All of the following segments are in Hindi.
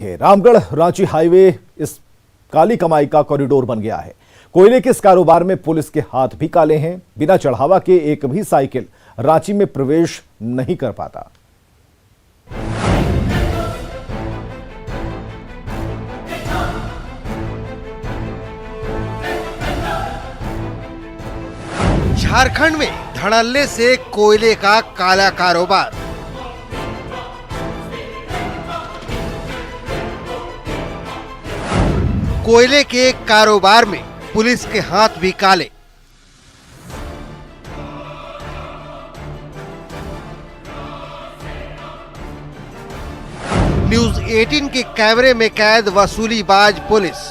रामगढ़ रांची हाईवे इस काली कमाई का कॉरिडोर बन गया है। कोयले के इस कारोबार में पुलिस के हाथ भी काले हैं। बिना चढ़ावा के एक भी साइकिल रांची में प्रवेश नहीं कर पाता। झारखंड में धड़ल्ले से कोयले का काला कारोबार। कोयले के कारोबार में पुलिस के हाथ भी काले। न्यूज 18 के कैमरे में कैद वसूलीबाज पुलिस।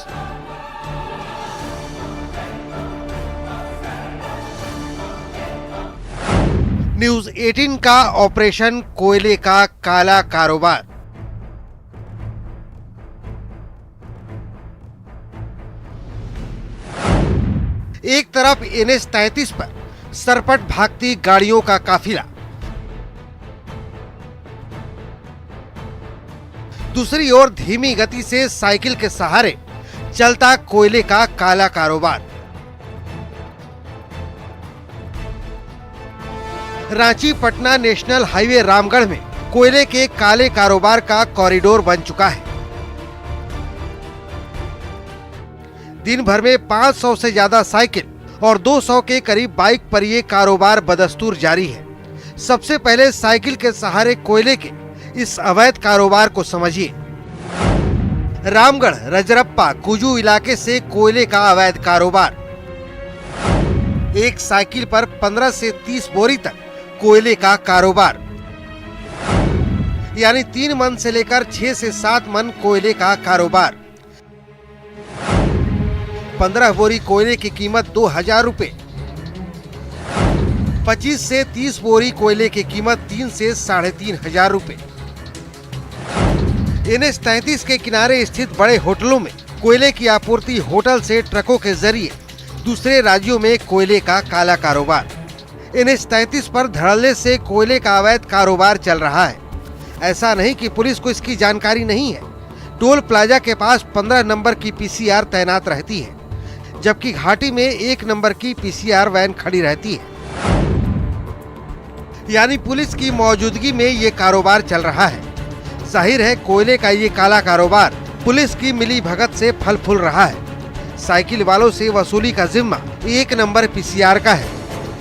न्यूज 18 का ऑपरेशन कोयले का काला कारोबार। एक तरफ NH 33 पर सरपट भागती गाड़ियों का काफिला, दूसरी ओर धीमी गति से साइकिल के सहारे चलता कोयले का काला कारोबार। रांची पटना नेशनल हाईवे रामगढ़ में कोयले के काले कारोबार का कॉरिडोर बन चुका है। दिन भर में 500 से ज्यादा साइकिल और 200 के करीब बाइक पर यह कारोबार बदस्तूर जारी है। सबसे पहले साइकिल के सहारे कोयले के इस अवैध कारोबार को समझिए। रामगढ़ रजरप्पा कुजू इलाके से कोयले का अवैध कारोबार। एक साइकिल पर 15 से 30 बोरी तक कोयले का कारोबार, यानी 3 मन से लेकर 6 से 7 मन कोयले का कारोबार। 15 बोरी कोयले की कीमत 2000 रुपए। 25 से 30 बोरी कोयले की कीमत 3 से 3500 रुपए। NH 33 के किनारे स्थित बड़े होटलों में कोयले की आपूर्ति होटल से ट्रकों के जरिए दूसरे राज्यों में कोयले का काला कारोबार। NH 33 पर धड़ल्ले से कोयले का अवैध कारोबार चल रहा है। ऐसा नहीं कि पुलिस को इसकी जानकारी नहीं है। टोल प्लाजा के पास 15 नंबर की PCR तैनात रहती है, जबकि घाटी में 1 नंबर की PCR वैन खड़ी रहती है। यानी पुलिस की मौजूदगी में ये कारोबार चल रहा है। जाहिर है कोयले का ये काला कारोबार पुलिस की मिली भगत से फल फूल रहा है। साइकिल वालों से वसूली का जिम्मा 1 नंबर PCR का है,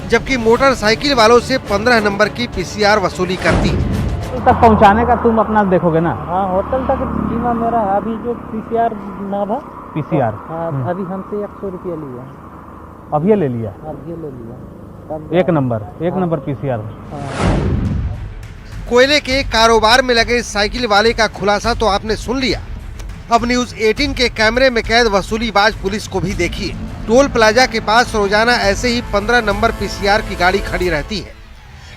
जबकि मोटरसाइकिल वालों से 15 नंबर की PCR वसूली करती है। तक पहुंचाने का तुम अपना देखोगे ना? हाँ, होटल तक जिम्मा मेरा है। अभी जो PCR ना था PCR, अभी हमसे 100 रुपया लिया। अब ये ले लिया? अब ये ले लिया। 1 नंबर PCR। कोयले के कारोबार में लगे साइकिल वाले का खुलासा तो आपने सुन लिया। अब न्यूज 18 के कैमरे में कैद वसूलीबाज पुलिस को भी देखिए। टोल प्लाजा के पास रोजाना ऐसे ही 15 नंबर PCR की गाड़ी खड़ी रहती है,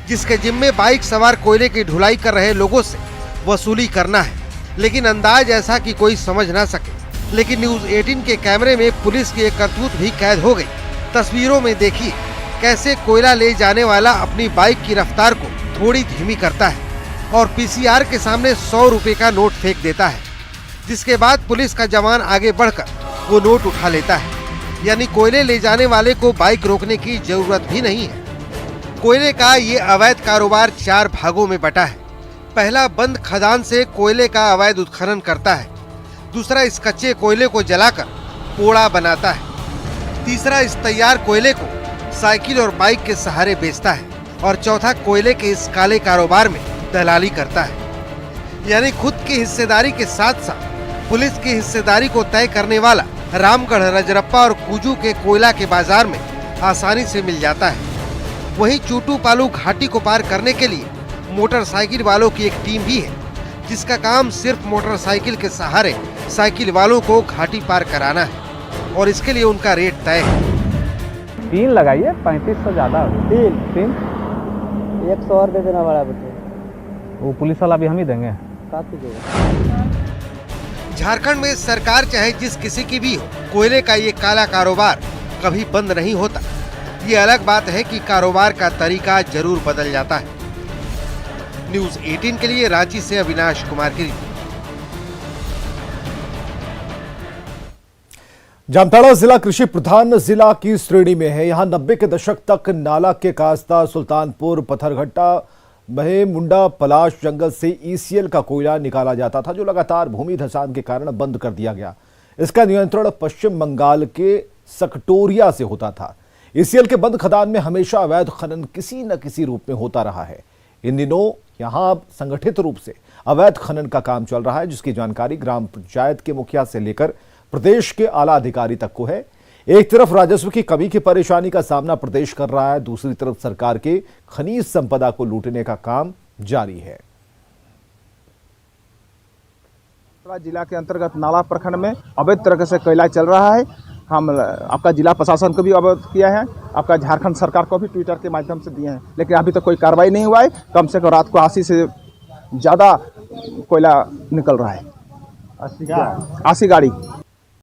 जिसके जिम्मे बाइक सवार कोयले की ढुलाई कर रहे लोगों से वसूली करना है। लेकिन अंदाज ऐसा कि कोई समझ ना सके। लेकिन न्यूज 18 के कैमरे में पुलिस की एक करतूत भी कैद हो गई। तस्वीरों में देखिए कैसे कोयला ले जाने वाला अपनी बाइक की रफ्तार को थोड़ी धीमी करता है और PCR के सामने 100 रुपए का नोट फेंक देता है, जिसके बाद पुलिस का जवान आगे बढ़कर वो नोट उठा लेता है। यानी कोयले ले जाने वाले को बाइक रोकने की जरूरत भी नहीं है। कोयले का ये अवैध कारोबार 4 भागों में बटा है। पहला, बंद खदान से कोयले का अवैध उत्खनन करता है। दूसरा, इस कच्चे कोयले को जलाकर पोड़ा बनाता है। तीसरा, इस तैयार कोयले को साइकिल और बाइक के सहारे बेचता है। और चौथा, कोयले के इस काले कारोबार में दलाली करता है। यानी खुद की हिस्सेदारी के साथ साथ पुलिस की हिस्सेदारी को तय करने वाला रामगढ़ रजरप्पा और कुजू के कोयला के बाजार में आसानी से मिल जाता है। वहीं चूटू पालू घाटी को पार करने के लिए मोटरसाइकिल वालों की एक टीम भी है, जिसका काम सिर्फ मोटरसाइकिल के सहारे साइकिल वालों को घाटी पार कराना है और इसके लिए उनका रेट तय है। 3 लगाइए, 3500 ज्यादा। 3 100 और दे देना बड़ा बेटे। वो पुलिस वाला भी हम ही देंगे। झारखंड में सरकार चाहे जिस किसी की भी हो, कोयले का ये काला कारोबार कभी बंद नहीं होता। ये अलग बात है कि कारोबार का तरीका जरूर बदल जाता है। न्यूज 18 के लिए रांची से अविनाश कुमार की रिपोर्ट। जामताड़ा जिला कृषि प्रधान जिला की श्रेणी में है। यहां 90 के दशक तक नाला के कास्ता, सुल्तानपुर, पत्थरघट्टा, बहे मुंडा, पलाश जंगल से ईसीएल का कोयला निकाला जाता था, जो लगातार भूमि धंसान के कारण बंद कर दिया गया। इसका नियंत्रण पश्चिम बंगाल के सकटोरिया से होता था। ईसीएल के बंद खदान में हमेशा अवैध खनन किसी न किसी रूप में होता रहा है। इन दिनों यहां संगठित रूप से अवैध खनन का काम चल रहा है, जिसकी जानकारी ग्राम पंचायत के मुखिया से लेकर प्रदेश के आला अधिकारी तक को है। एक तरफ राजस्व की कमी की परेशानी का सामना प्रदेश कर रहा है, दूसरी तरफ सरकार के खनिज संपदा को लूटने का काम जारी है। जिला के अंतर्गत नाला प्रखंड में अवैध तरीके से कोयला चल रहा है। हम आपका जिला प्रशासन को भी अवगत किया है, आपका झारखंड सरकार को भी ट्विटर के माध्यम से दिए हैं, लेकिन अभी तक कोई कार्रवाई नहीं हुआ है। कम से कम रात को 80 से ज़्यादा कोयला निकल रहा है। 80 गाड़ी